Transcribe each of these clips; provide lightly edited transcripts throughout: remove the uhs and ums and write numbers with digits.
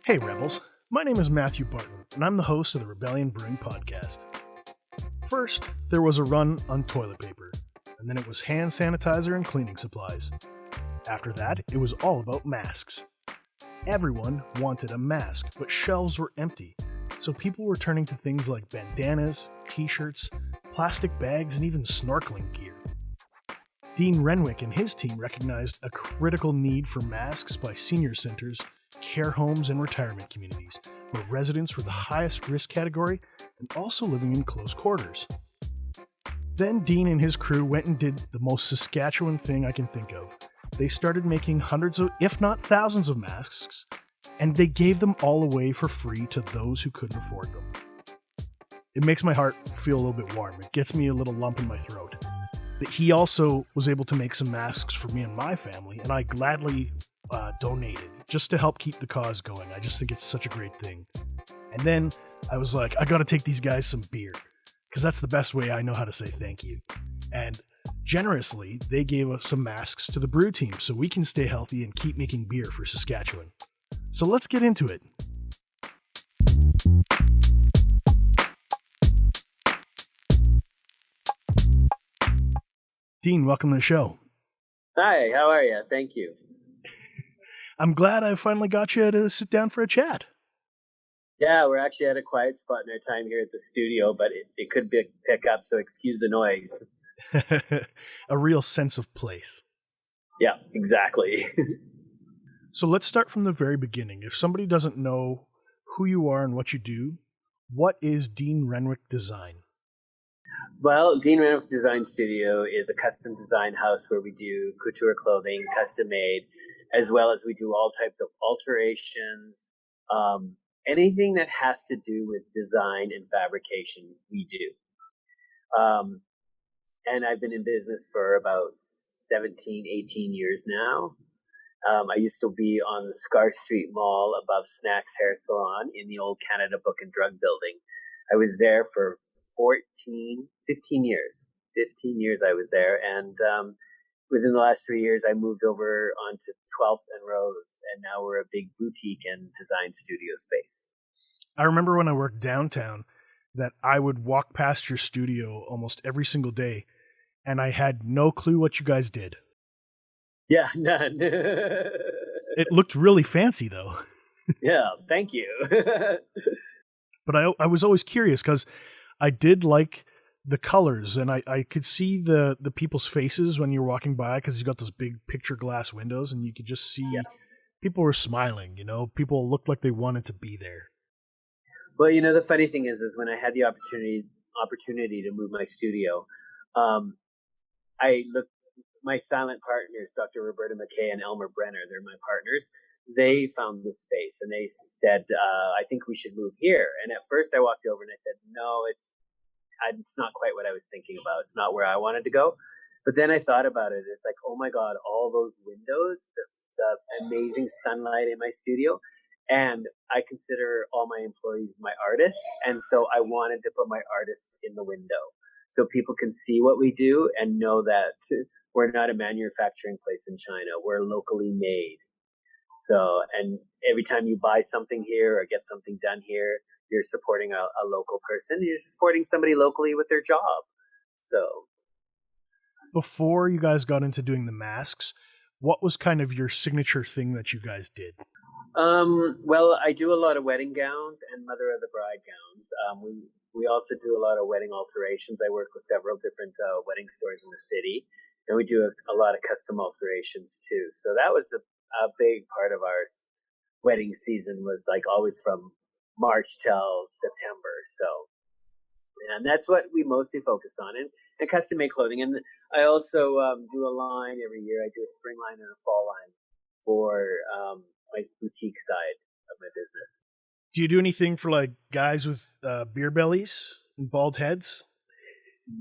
Hey Rebels, my name is Matthew Barton, and I'm the host of the Rebellion Brewing Podcast. First, there was a run on toilet paper, and then it was hand sanitizer and cleaning supplies. After that, it was all about masks. Everyone wanted a mask, but shelves were empty, so people were turning to things like bandanas, t-shirts, plastic bags, and even snorkeling gear. Dean Renwick and his team recognized a critical need for masks by senior centers, care homes, and retirement communities, where residents were the highest risk category and also living in close quarters. Then Dean and his crew went and did the most Saskatchewan thing I can think of. They started making hundreds of, if not thousands of masks, and they gave them all away for free to those who couldn't afford them. It makes my heart feel a little bit warm. It gets me a little lump in my throat. That he also was able to make some masks for me and my family, and I gladly donated just to help keep the cause going. I just think it's such a great thing. And then I was like, I gotta take these guys some beer, because that's the best way I know how to say thank you. And generously, they gave us some masks to the brew team so we can stay healthy and keep making beer for Saskatchewan. So let's get into it. Dean, welcome to the show. Hi, how are you? Thank you. I'm glad I finally got you to sit down for a chat. Yeah, we're actually at a quiet spot in our time here at the studio, but it could pick up, so excuse the noise. A real sense of place. Yeah, exactly. So let's start from the very beginning. If somebody doesn't know who you are and what you do, what is Dean Renwick Design? Well, Dean Renwick Design Studio is a custom design house where we do couture clothing, custom made, as well as we do all types of alterations, anything that has to do with design and fabrication, we do. And I've been in business for about 17, 18 years now. I used to be on the Scar Street Mall above Snacks Hair Salon in the old Canada Book and Drug Building. I was there for 15 years. 15 years I was there. And within the last 3 years, I moved over onto 12th and Rose. And now we're a big boutique and design studio space. I remember when I worked downtown that I would walk past your studio almost every single day, and I had no clue what you guys did. Yeah, none. It looked really fancy, though. Yeah, thank you. But I was always curious because I did like the colors, and I could see the people's faces when you were walking by because you got those big picture glass windows, and you could just see people were smiling. You know, people looked like they wanted to be there. Well, you know, the funny thing is when I had the opportunity to move my studio, I looked. My silent partners, Dr. Roberta McKay and Elmer Brenner, they're my partners. They found this space and they said, I think we should move here. And at first I walked over and I said, no, it's not quite what I was thinking about. It's not where I wanted to go. But then I thought about it. It's like, oh my God, all those windows, the amazing sunlight in my studio. And I consider all my employees my artists. And so I wanted to put my artists in the window so people can see what we do and know that we're not a manufacturing place in China. We're locally made. So, and every time you buy something here or get something done here, you're supporting a local person. You're supporting somebody locally with their job. So, before you guys got into doing the masks, what was kind of your signature thing that you guys did? Well, I do a lot of wedding gowns and mother of the bride gowns. We also do a lot of wedding alterations. I work with several different wedding stores in the city. And we do a lot of custom alterations too. So that was a big part of our wedding season, was like always from March till September. So, and that's what we mostly focused on, and custom made clothing. And I also do a line every year. I do a spring line and a fall line for my boutique side of my business. Do you do anything for like guys with beer bellies and bald heads?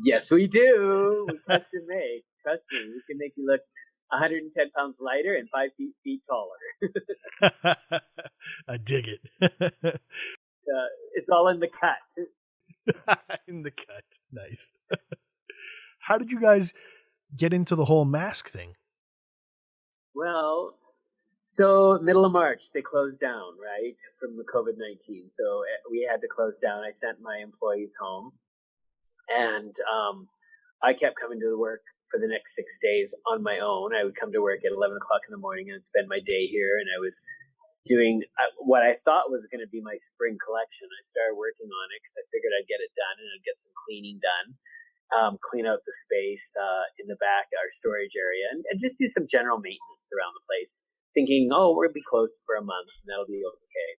Yes, we do. We custom make. Trust me, we can make you look 110 pounds lighter and 5 feet taller. I dig it. It's all in the cut. In the cut. Nice. How did you guys get into the whole mask thing? Well, So middle of March, they closed down, right, from the COVID-19. So we had to close down. I sent my employees home, and I kept coming to work for the next 6 days on my own. I would come to work at 11 o'clock in the morning and spend my day here, and I was doing what I thought was going to be my spring collection. I started working on it because I figured I'd get it done and I'd get some cleaning done, clean out the space in the back, our storage area, and just do some general maintenance around the place, thinking, oh, we'll be closed for a month and that'll be okay.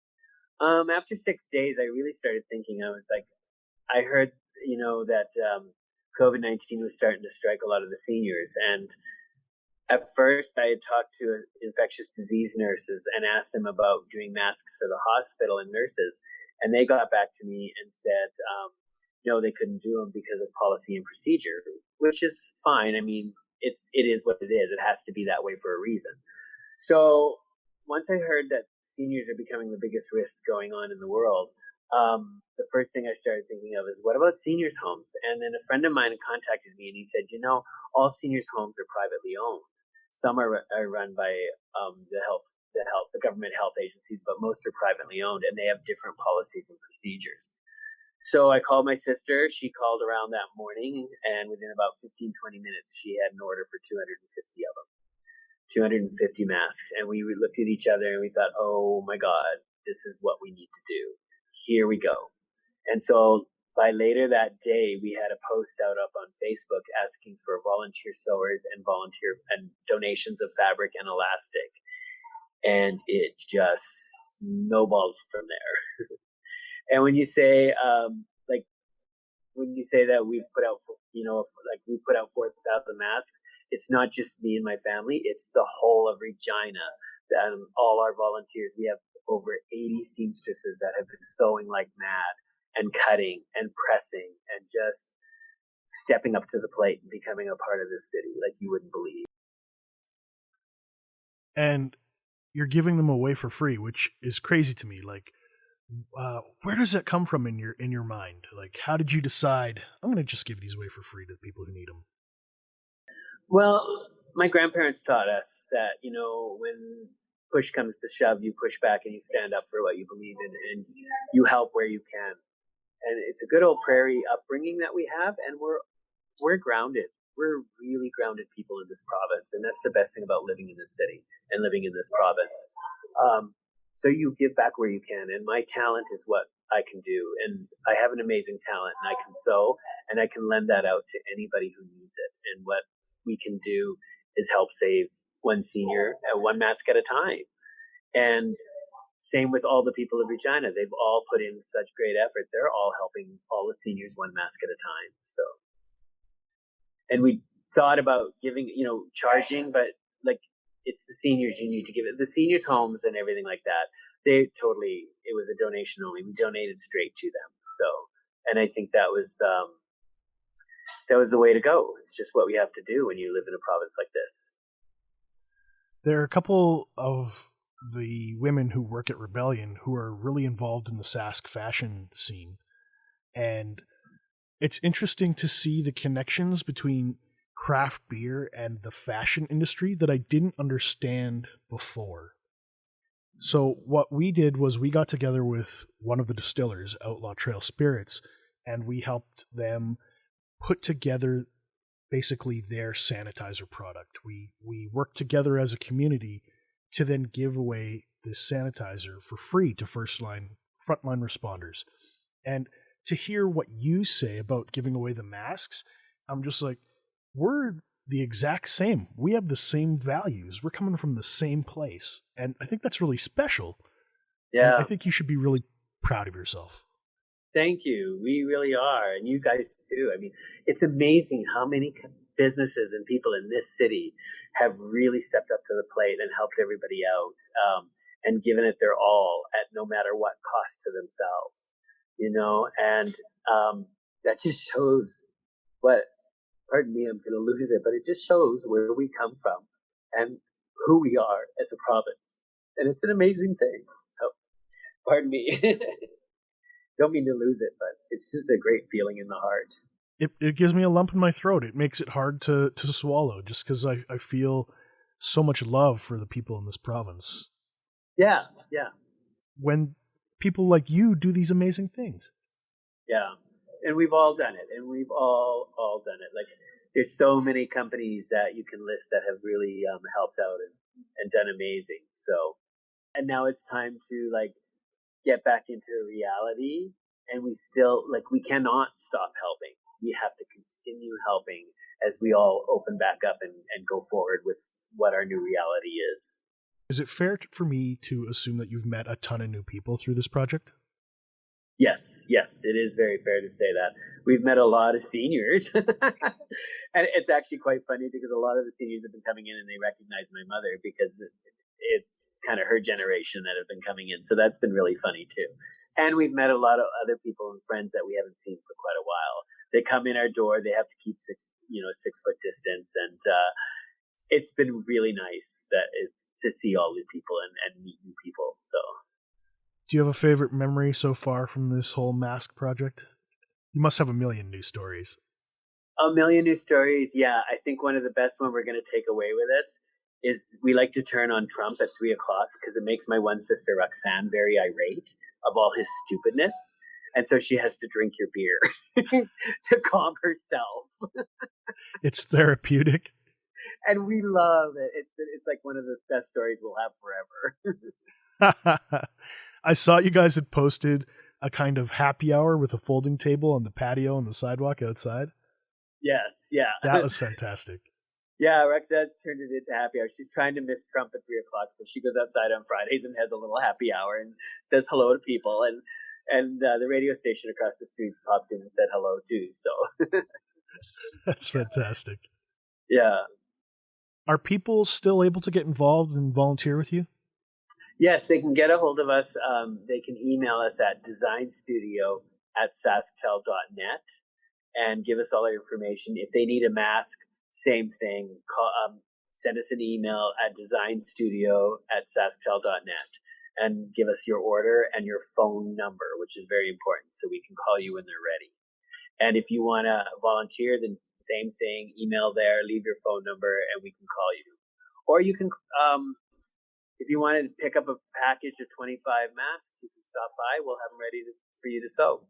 After 6 days, I really started thinking, I was like, I heard, that COVID-19 was starting to strike a lot of the seniors. And at first, I had talked to infectious disease nurses and asked them about doing masks for the hospital and nurses. And they got back to me and said, no, they couldn't do them because of policy and procedure, which is fine. I mean, it is what it is. It has to be that way for a reason. So once I heard that seniors are becoming the biggest risk going on in the world, the first thing I started thinking of is, what about seniors' homes? And then a friend of mine contacted me and he said, all seniors' homes are privately owned. Some are run by the government health agencies, but most are privately owned, and they have different policies and procedures. So I called my sister. She called around that morning, and within about 15, 20 minutes, she had an order for 250 of them, 250 masks. And we looked at each other and we thought, oh my God, this is what we need to do. Here we go. And so by later that day, we had a post out up on Facebook asking for volunteer sewers and donations of fabric and elastic. And it just snowballed from there. And when you say, that we've put out, we put out 4,000 masks, it's not just me and my family, it's the whole of Regina. All our volunteers, we have over 80 seamstresses that have been sewing like mad and cutting and pressing and just stepping up to the plate and becoming a part of this city like you wouldn't believe. And you're giving them away for free, which is crazy to me. Like, where does that come from in your mind? Like, how did you decide, I'm going to just give these away for free to people who need them? Well, my grandparents taught us that, when push comes to shove, you push back and you stand up for what you believe in, and you help where you can. And it's a good old prairie upbringing that we have, and we're grounded. We're really grounded people in this province, and that's the best thing about living in this city and living in this province. So you give back where you can, and my talent is what I can do, and I have an amazing talent, and I can sew, and I can lend that out to anybody who needs it. And what we can do is help save one senior one mask at a time. And same with all the people of Regina. They've all put in such great effort. They're all helping all the seniors one mask at a time. So, and we thought about giving, charging, but it's the seniors you need to give it. The seniors' homes and everything like that, it was a donation only. We donated straight to them. So, and I think that was the way to go. It's just what we have to do when you live in a province like this. There are a couple of the women who work at Rebellion who are really involved in the Sask fashion scene. And it's interesting to see the connections between craft beer and the fashion industry that I didn't understand before. So what we did was we got together with one of the distillers, Outlaw Trail Spirits, and we helped them put together basically their sanitizer product. We worked together as a community to then give away this sanitizer for free to frontline responders. And to hear what you say about giving away the masks, I'm just like, we're the exact same. We have the same values. We're coming from the same place. And I think that's really special. Yeah. And I think you should be really proud of yourself. Thank you. We really are. And you guys too. I mean, it's amazing how many businesses and people in this city have really stepped up to the plate and helped everybody out, and given it their all at no matter what cost to themselves, and that just shows pardon me, I'm going to lose it, but it just shows where we come from and who we are as a province. And it's an amazing thing. So, pardon me. Don't mean to lose it, but it's just a great feeling in the heart. It gives me a lump in my throat. It makes it hard to swallow just because I feel so much love for the people in this province. Yeah. When people like you do these amazing things. Yeah. And we've all done it. And we've all done it. Like, there's so many companies that you can list that have really helped out and done amazing. So, and now it's time to like get back into reality. And we still, like, we cannot stop helping. We have to continue helping as we all open back up and go forward with what our new reality is. Is it fair for me to assume that you've met a ton of new people through this project? Yes, it is very fair to say that. We've met a lot of seniors. And it's actually quite funny because a lot of the seniors have been coming in and they recognize my mother because it's kind of her generation that have been coming in. So that's been really funny too. And we've met a lot of other people and friends that we haven't seen for quite a while. They come in our door, they have to keep 6 foot distance. And it's been really nice to see all new people and meet new people. So. Do you have a favorite memory so far from this whole mask project? You must have a million new stories. A million new stories, yeah. I think one of the best one we're going to take away with us is we like to turn on Trump at 3:00 because it makes my one sister Roxanne very irate of all his stupidness. And so she has to drink your beer to calm herself. It's therapeutic. And we love it. It's like one of the best stories we'll have forever. I saw you guys had posted a kind of happy hour with a folding table on the patio on the sidewalk outside. Yes, yeah. That was fantastic. Yeah, Roxanne's turned it into happy hour. She's trying to miss Trump at 3:00, so she goes outside on Fridays and has a little happy hour and says hello to people. And the radio station across the street's popped in and said hello too. So that's fantastic. Yeah. Are people still able to get involved and volunteer with you? Yes, they can get a hold of us. They can email us at designstudio@sasktel.net and give us all our information. If they need a mask, same thing. Send us an email at designstudio@sasktel.net and give us your order and your phone number, which is very important, so we can call you when they're ready. And if you want to volunteer, then same thing. Email there, leave your phone number, and we can call you. Or you can, if you wanted to pick up a package of 25 masks, you can stop by. We'll have them ready for you to sew.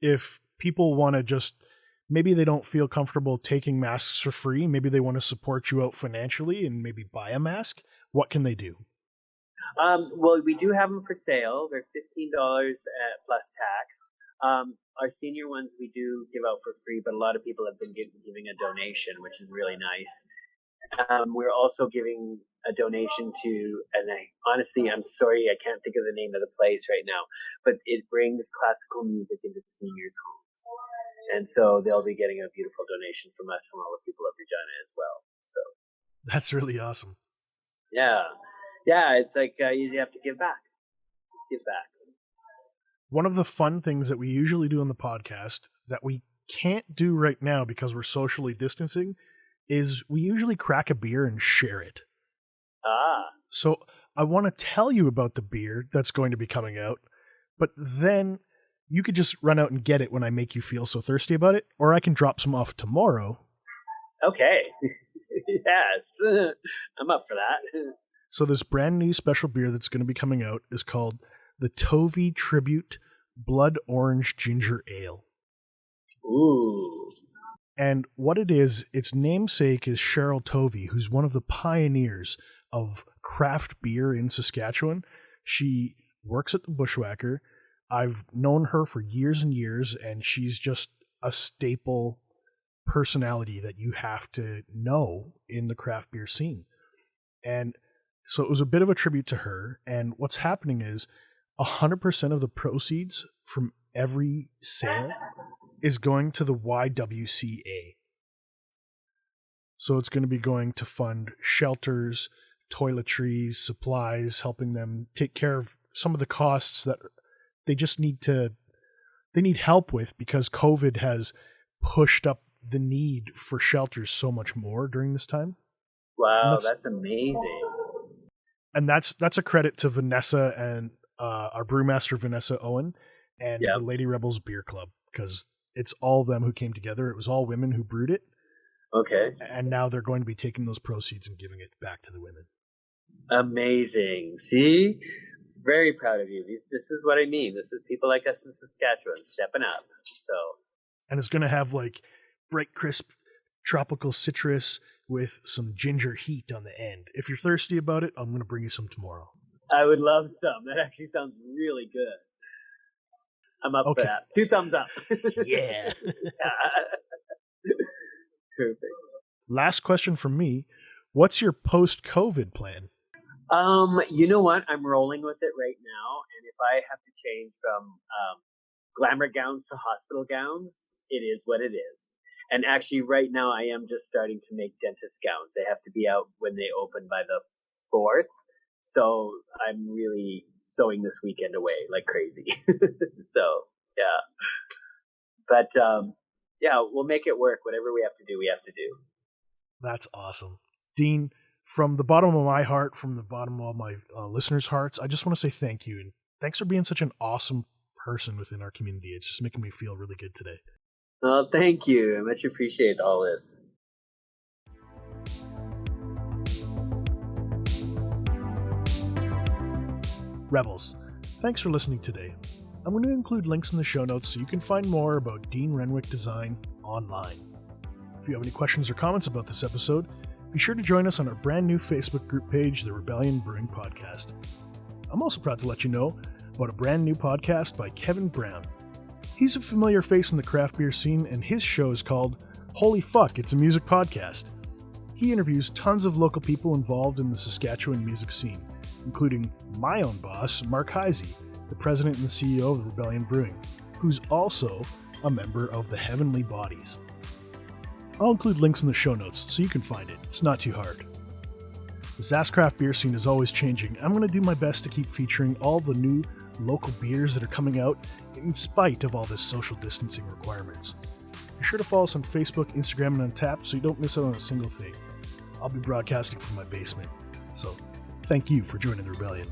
If people want to just, maybe they don't feel comfortable taking masks for free, maybe they want to support you out financially and maybe buy a mask, what can they do? Well, we do have them for sale. They're $15 plus tax. Our senior ones we do give out for free, but a lot of people have been giving a donation, which is really nice. We're also giving a donation to, and honestly, I'm sorry, I can't think of the name of the place right now, but it brings classical music into seniors' homes. And so they'll be getting a beautiful donation from us, from all the people of Regina as well. So that's really awesome. Yeah, it's like you have to give back. Just give back. One of the fun things that we usually do on the podcast that we can't do right now because we're socially distancing is we usually crack a beer and share it. So I want to tell you about the beer that's going to be coming out, but then you could just run out and get it when I make you feel so thirsty about it, or I can drop some off tomorrow. Okay. Yes. I'm up for that. So this brand new special beer that's going to be coming out is called the Tovey Tribute Blood Orange Ginger Ale. Ooh. And what it is, its namesake is Cheryl Tovey, who's one of the pioneers of craft beer in Saskatchewan. She works at the Bushwhacker. I've known her for years and years, and she's just a staple personality that you have to know in the craft beer scene. And so it was a bit of a tribute to her. And what's happening is 100% of the proceeds from every sale is going to the YWCA. So it's going to be going to fund shelters, toiletries, supplies, helping them take care of some of the costs that they just need help with because COVID has pushed up the need for shelters so much more during this time. Wow, that's amazing. And that's a credit to Vanessa and our brewmaster, Vanessa Owen, and the Lady Rebels Beer Club, because it's all of them who came together. It was all women who brewed it. Okay. And now they're going to be taking those proceeds and giving it back to the women. Amazing. See? Very proud of you. This is what I mean. This is people like us in Saskatchewan stepping up. So. And it's going to have like bright, crisp, tropical citrus with some ginger heat on the end. If you're thirsty about it, I'm going to bring you some tomorrow. I would love some. That actually sounds really good. I'm up for that. 2 thumbs up. Yeah. Perfect. Last question from me. What's your post-COVID plan? You know what? I'm rolling with it right now. And if I have to change from glamour gowns to hospital gowns, it is what it is. And actually right now I am just starting to make dentist gowns. They have to be out when they open by the 4th. So I'm really sewing this weekend away like crazy. So, yeah. But, yeah, we'll make it work. Whatever we have to do, we have to do. That's awesome. Dean, from the bottom of my heart, from the bottom of all my listeners' hearts, I just want to say thank you. And thanks for being such an awesome person within our community. It's just making me feel really good today. Oh, thank you. I much appreciate all this. Rebels, thanks for listening today. I'm going to include links in the show notes so you can find more about Dean Renwick Design online. If you have any questions or comments about this episode, be sure to join us on our brand new Facebook group page, The Rebellion Brewing Podcast. I'm also proud to let you know about a brand new podcast by Kevin Brown. He's a familiar face in the craft beer scene, and his show is called Holy Fuck, It's a Music Podcast. He interviews tons of local people involved in the Saskatchewan music scene, including my own boss, Mark Heisey, the president and the CEO of Rebellion Brewing, who's also a member of the Heavenly Bodies. I'll include links in the show notes so you can find it. It's not too hard. The Sask craft beer scene is always changing. I'm going to do my best to keep featuring all the new local beers that are coming out in spite of all this social distancing requirements. Be sure to follow us on Facebook, Instagram, and Untappd so you don't miss out on a single thing. I'll be broadcasting from my basement. So, thank you for joining the Rebellion.